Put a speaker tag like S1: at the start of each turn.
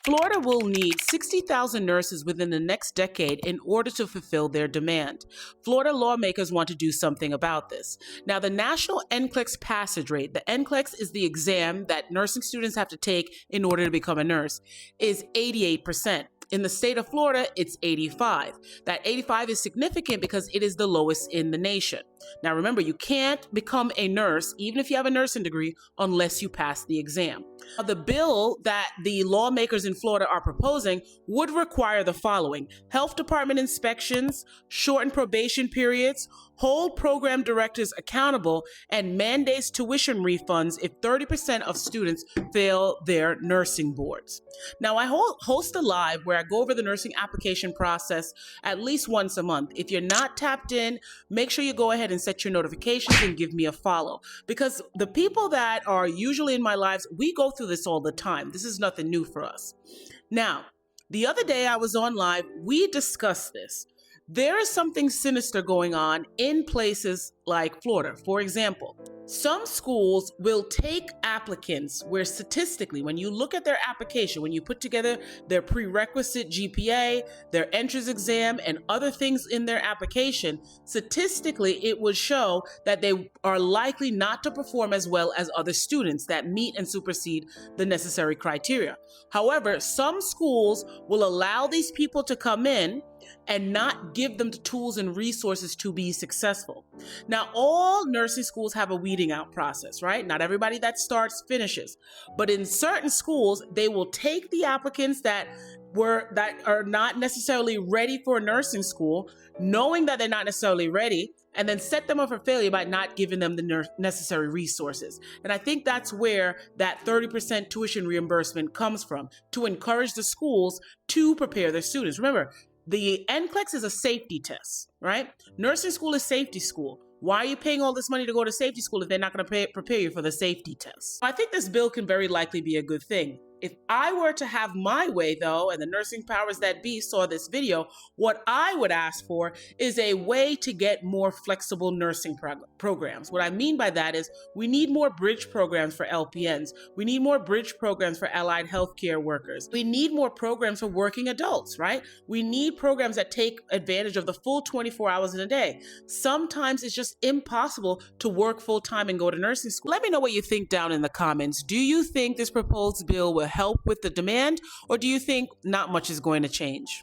S1: Florida will need 60,000 nurses within the next decade in order to fulfill their demand. Florida lawmakers want to do something about this. Now, the national NCLEX passage rate, the NCLEX is the exam that nursing students have to take in order to become a nurse, is 88%. In the state of Florida, it's 85. That 85 is significant because it is the lowest in the nation. Now remember, you can't become a nurse, even if you have a nursing degree, unless you pass the exam. Now, the bill that the lawmakers in Florida are proposing would require the following: health department inspections, shortened probation periods, hold program directors accountable, and mandates tuition refunds if 30% of students fail their nursing boards. Now, I host a live where I go over the nursing application process at least once a month. If you're not tapped in, make sure you go ahead and set your notifications and give me a follow, because the people that are usually in my lives, we go through this all the time. This is nothing new for us. Now, the other day I was on live, we discussed this. There is something sinister going on in places like Florida. For example, some schools will take applicants where statistically, when you look at their application, when you put together their prerequisite GPA, their entrance exam, and other things in their application, statistically, it would show that they are likely not to perform as well as other students that meet and supersede the necessary criteria. However, some schools will allow these people to come in and not give them the tools and resources to be successful. Now, all nursing schools have a weeding out process, right? Not everybody that starts finishes, but in certain schools, they will take the applicants that are not necessarily ready for nursing school, knowing that they're not necessarily ready, and then set them up for failure by not giving them the necessary resources. And I think that's where that 30% tuition reimbursement comes from, to encourage the schools to prepare their students. Remember, the NCLEX is a safety test, right? Nursing school is safety school. Why are you paying all this money to go to safety school if they're not going to prepare you for the safety test? I think this bill can very likely be a good thing. If I were to have my way, though, and the nursing powers that be saw this video, what I would ask for is a way to get more flexible nursing programs. What I mean by that is we need more bridge programs for LPNs. We need more bridge programs for allied healthcare workers. We need more programs for working adults, right? We need programs that take advantage of the full 24 hours in a day. Sometimes it's just impossible to work full time and go to nursing school. Let me know what you think down in the comments. Do you think this proposed bill will help with the demand, or do you think not much is going to change?